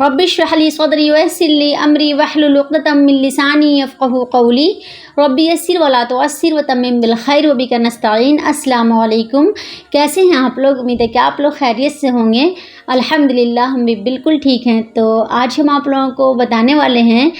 Rabbi इश्रह ली सदरी वयस्सिर ली अमरी वहलुल उक़दतम मिन लिसानी यफ़क़हू क़ौली rabbi यस्सिर वला तुअस्सिर वतम्मिम बिल खैर व बिका नस्तईन। अस्सलामु अलैकुम। कैसे हैं आप लोग? उम्मीद है कि आप लोग खैरियत से होंगे। अल्हम्दुलिल्लाह हम भी बिल्कुल ठीक हैं। तो आज हम आप लोगों को बताने वाले हैं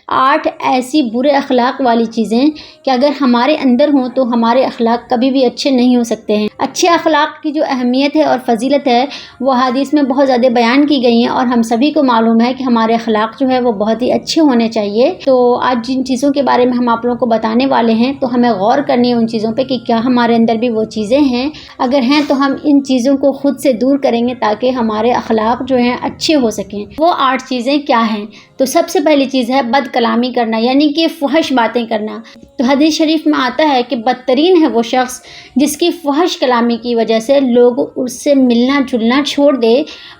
8 ऐसी बुरे अखलाक वाली चीज़ें कि अगर हमारे अंदर हों तो हमारे अखलाक कभी भी अच्छे नहीं हो सकते हैं। अच्छे अखलाक की जो अहमियत है और फजीलत है वो हदीस में बहुत ज़्यादा बयान की गई हैं और हम सभी को मालूम है कि हमारे अखलाक जो है वो बहुत ही अच्छे होने चाहिए। तो आज जिन चीज़ों के बारे में हम आप लोगों को बताने वाले हैं तो हमें गौर करनी है उन चीज़ों पर कि क्या हमारे अंदर भी वो चीज़ें हैं। अगर हैं तो हम इन चीज़ों को खुद से दूर करेंगे ताकि हमारे अखलाक जो हैं अच्छे हो सकें। वो 8 चीज़ें क्या हैं? तो सबसे पहली चीज़ है बद कलामी करना, यानी कि फहश बातें करना। तो हदीस शरीफ में आता है कि बदतरीन है वो शख्स जिसकी फहश कलामी की वजह से लोग उससे मिलना जुलना छोड़ दे।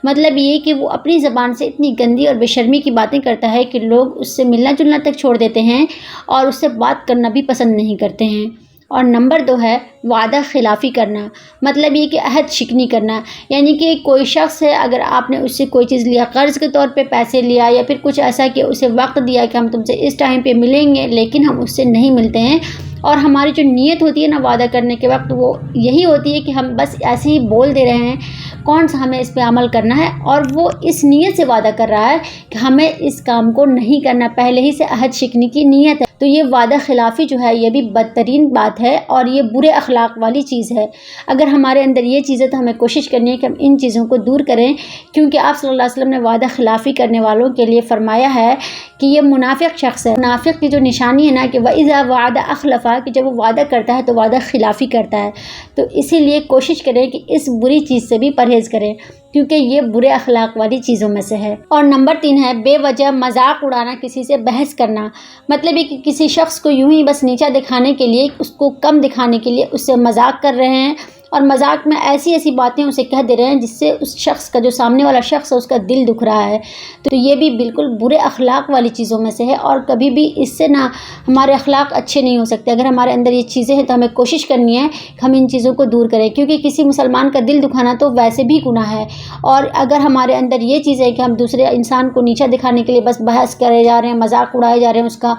मतलब ये कि वो अपनी ज़बान से इतनी गंदी और बेशर्मी की बातें करता है कि लोग उससे मिलना जुलना तक छोड़ देते हैं और उससे बात करना भी पसंद नहीं करते हैं। और नंबर 2 है वादा खिलाफ़ी करना। मतलब ये कि अहद शिकनी करना, यानी कि कोई शख्स है, अगर आपने उससे कोई चीज़ लिया, कर्ज़ के तौर पे पैसे लिया या फिर कुछ ऐसा कि उसे वक्त दिया कि हम तुमसे इस टाइम पे मिलेंगे, लेकिन हम उससे नहीं मिलते हैं और हमारी जो नीयत होती है ना वादा करने के वक्त वो यही होती है कि हम बस ऐसे ही बोल दे रहे हैं, कौन सा हमें इस पे अमल करना है, और वो इस नीयत से वादा कर रहा है कि हमें इस काम को नहीं करना, पहले ही से अहद शिकनी की नीयत है। तो ये वादा खिलाफ़ी जो है ये भी बदतरीन बात है और ये बुरे अखलाक वाली चीज़ है। अगर हमारे अंदर ये चीज़ें तो हमें कोशिश करनी है कि हम इन चीज़ों को दूर करें, क्योंकि आप सल्लल्लाहु अलैहि वसल्लम ने वादा खिलाफ़ी करने वालों के लिए फ़रमाया है कि ये मुनाफिक शख्स है। मुनाफिक की जो निशानी है ना कि वइज़ा वादा अखलफ़ा, कि जब वो वादा करता है तो वादा खिलाफ़ी करता है। तो इसीलिए कोशिश करें कि इस बुरी चीज़ से भी परहेज़ करें, क्योंकि ये बुरे अखलाक वाली चीज़ों में से है। और नंबर 3 है बेवजह मजाक उड़ाना, किसी से बहस करना। मतलब ये कि किसी शख्स को यूं ही बस नीचा दिखाने के लिए, उसको कम दिखाने के लिए उससे मजाक कर रहे हैं और मजाक में ऐसी ऐसी बातें उसे कह दे रहे हैं जिससे उस शख्स का, जो सामने वाला शख्स है, उसका दिल दुख रहा है। तो ये भी बिल्कुल बुरे अखलाक वाली चीज़ों में से है और कभी भी इससे ना हमारे अखलाक अच्छे नहीं हो सकते। अगर हमारे अंदर ये चीज़ें हैं तो हमें कोशिश करनी है कि हम इन चीज़ों को दूर करें, क्योंकि किसी मुसलमान का दिल दुखाना तो वैसे भी गुनाह है। और अगर हमारे अंदर ये चीज़ है कि हम दूसरे इंसान को नीचा दिखाने के लिए बस बहस करे जा रहे हैं, मजाक उड़ाए जा रहे हैं उसका,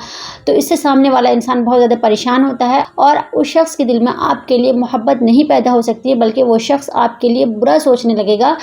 तो इससे सामने वाला इंसान बहुत ज़्यादा परेशान होता है और उस शख्स के दिल में आपके लिए मोहब्बत नहीं पैदा हो सकती है, बल्कि वो शख्स आपके लिए बुरा सोचने लगेगा।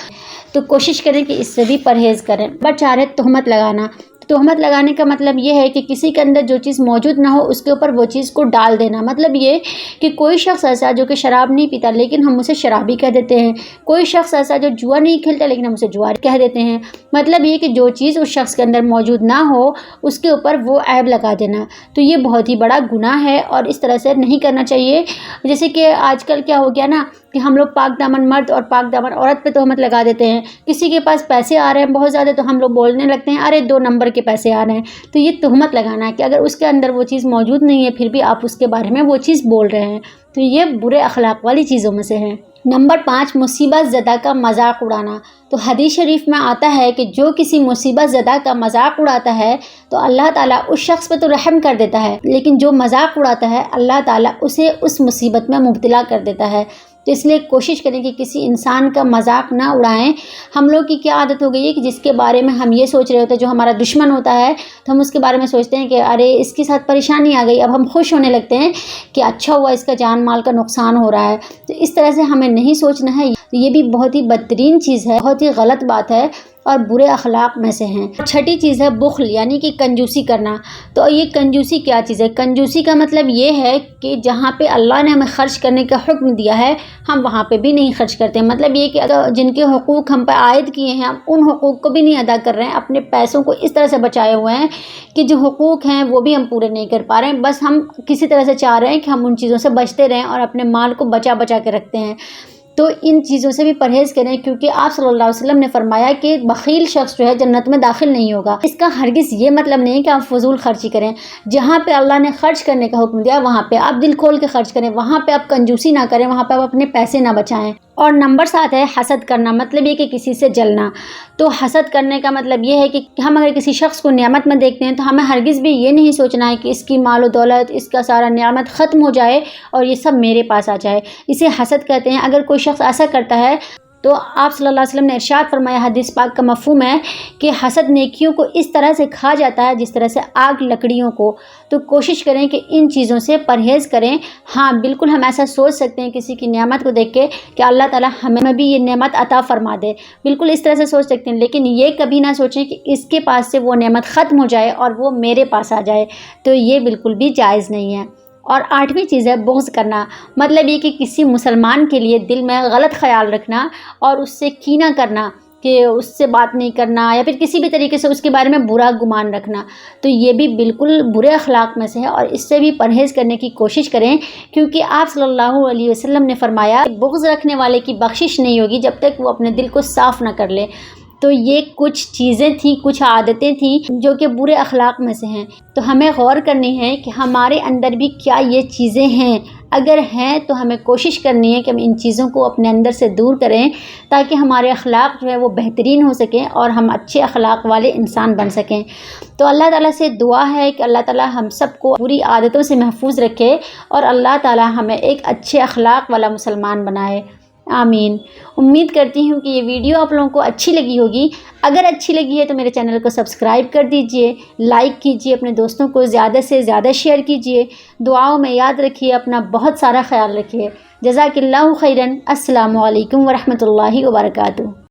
तो कोशिश करें कि इससे भी परहेज़ करें। नंबर 4 है तोहमत लगाना। तोहमत लगाने का मतलब ये है कि किसी के अंदर जो चीज़ मौजूद ना हो उसके ऊपर वो चीज़ को डाल देना। मतलब ये कि कोई शख्स ऐसा जो कि शराब नहीं पीता लेकिन हम उसे शराबी कह देते हैं, कोई शख्स ऐसा जो जुआ नहीं खेलता लेकिन हम उसे जुआरी कह देते हैं। मतलब ये कि जो चीज़ उस शख्स के अंदर मौजूद ना हो उसके ऊपर वो ऐब लगा देना, तो ये बहुत ही बड़ा गुनाह है और इस तरह से नहीं करना चाहिए। जैसे कि आजकल क्या हो गया ना कि हम लोग पाक दामन मर्द और पाक दामन औरत पे तोहमत लगा देते हैं। किसी के पास पैसे आ रहे हैं बहुत ज़्यादा तो हम लोग बोलने लगते हैं अरे 2 नंबर के पैसे आ रहे हैं। तो ये तोहमत लगाना है कि अगर उसके अंदर वो चीज़ मौजूद नहीं है फिर भी आप उसके बारे में वो चीज़ बोल रहे हैं, तो ये बुरे अखलाक वाली चीज़ों में से है। नंबर 5 मुसीबत ज़दा का मजाक उड़ाना। तो हदीस शरीफ में आता है कि जो किसी मुसीबत ज़दा का मजाक उड़ाता है तो अल्लाह ताला उस शख्स पर तो रहम कर देता है, लेकिन जो मजाक उड़ाता है अल्लाह ताला उसे उस मुसीबत में मुब्तला कर देता है। तो इसलिए कोशिश करें कि किसी इंसान का मजाक ना उड़ाएं। हम लोग की क्या आदत हो गई है कि जिसके बारे में हम ये सोच रहे होते हैं, जो हमारा दुश्मन होता है, तो हम उसके बारे में सोचते हैं कि अरे इसके साथ परेशानी आ गई, अब हम खुश होने लगते हैं कि अच्छा हुआ इसका जान माल का नुकसान हो रहा है। तो इस तरह से हमें नहीं सोचना है। ये भी बहुत ही बदतरीन चीज़ है, बहुत ही गलत बात है और बुरे अखलाक में से हैं। छठी चीज़ है बुख्ल, यानी कि कंजूसी करना। तो ये कंजूसी क्या चीज़ है? कंजूसी का मतलब ये है कि जहाँ पे अल्लाह ने हमें खर्च करने का हुक्म दिया है हम वहाँ पे भी नहीं खर्च करते। मतलब ये कि अगर जिनके हुकूक हम पर आयद किए हैं हम उन हुकूक को भी नहीं अदा कर रहे हैं, अपने पैसों को इस तरह से बचाए हुए हैं कि जो हुकूक हैं वो भी हम पूरे नहीं कर पा रहे हैं। बस हम किसी तरह से चाह रहे हैं कि हम उन चीज़ों से बचते रहें और अपने माल को बचा बचा के रखते हैं। तो इन चीज़ों से भी परहेज़ करें, क्योंकि आप सल्लल्लाहु अलैहि वसल्लम ने फरमाया कि बखील शख्स जो है जन्नत में दाखिल नहीं होगा। इसका हरगिज़ ये मतलब नहीं कि आप फजूल खर्ची करें। जहाँ पे अल्लाह ने खर्च करने का हुक्म दिया वहाँ पे आप दिल खोल के खर्च करें, वहाँ पे आप कंजूसी ना करें, वहाँ पे आप अपने पैसे ना बचाएं। और नंबर 7 है हसद करना। मतलब ये कि किसी से जलना। तो हसद करने का मतलब ये है कि हम अगर किसी शख्स को नियामत में देखते हैं तो हमें हरगिज़ भी ये नहीं सोचना है कि इसकी माल और दौलत, इसका सारा नियामत ख़त्म हो जाए और ये सब मेरे पास आ जाए। इसे हसद कहते हैं। अगर कोई शख्स ऐसा करता है تو آپ صلی اللہ علیہ وسلم نے ارشاد فرمایا، حدیث پاک کا مفہوم ہے کہ حسد نیکیوں کو اس طرح سے کھا جاتا ہے جس طرح سے آگ لکڑیوں کو۔ تو کوشش کریں کہ ان چیزوں سے پرہیز کریں۔ ہاں بالکل ہم ایسا سوچ سکتے ہیں کسی کی نعمت کو دیکھ کے کہ اللہ تعالیٰ ہمیں بھی یہ نعمت عطا فرما دے، بالکل اس طرح سے سوچ سکتے ہیں، لیکن یہ کبھی نہ سوچیں کہ اس کے پاس سے وہ نعمت ختم ہو جائے اور وہ میرے پاس آ جائے، تو یہ بالکل بھی جائز نہیں ہے۔ اور 8ویں چیز ہے بغض کرنا، مطلب یہ کہ کسی مسلمان کے لیے دل میں غلط خیال رکھنا اور اس سے کینہ کرنا، کہ اس سے بات نہیں کرنا یا پھر کسی بھی طریقے سے اس کے بارے میں برا گمان رکھنا، تو یہ بھی بالکل برے اخلاق میں سے ہے اور اس سے بھی پرہیز کرنے کی کوشش کریں، کیونکہ آپ صلی اللہ علیہ وسلم نے فرمایا کہ بغض رکھنے والے کی بخشش نہیں ہوگی جب تک وہ اپنے دل کو صاف نہ کر لے۔ تو یہ کچھ چیزیں تھیں، کچھ عادتیں تھیں جو کہ برے اخلاق میں سے ہیں، تو ہمیں غور کرنی ہے کہ ہمارے اندر بھی کیا یہ چیزیں ہیں، اگر ہیں تو ہمیں کوشش کرنی ہے کہ ہم ان چیزوں کو اپنے اندر سے دور کریں تاکہ ہمارے اخلاق جو ہے وہ بہترین ہو سکیں اور ہم اچھے اخلاق والے انسان بن سکیں۔ تو اللہ تعالیٰ سے دعا ہے کہ اللہ تعالیٰ ہم سب کو بری عادتوں سے محفوظ رکھے اور اللہ تعالیٰ ہمیں ایک اچھے اخلاق والا مسلمان بنائے، آمین۔ امید کرتی ہوں کہ یہ ویڈیو آپ لوگوں کو اچھی لگی ہوگی۔ اگر اچھی لگی ہے تو میرے چینل کو سبسکرائب کر دیجئے، لائک کیجئے، اپنے دوستوں کو زیادہ سے زیادہ شیئر کیجئے، دعاؤں میں یاد رکھیے، اپنا بہت سارا خیال رکھیے۔ جزاک اللہ خیراً۔ السلام علیکم ورحمۃ اللہ وبرکاتہ۔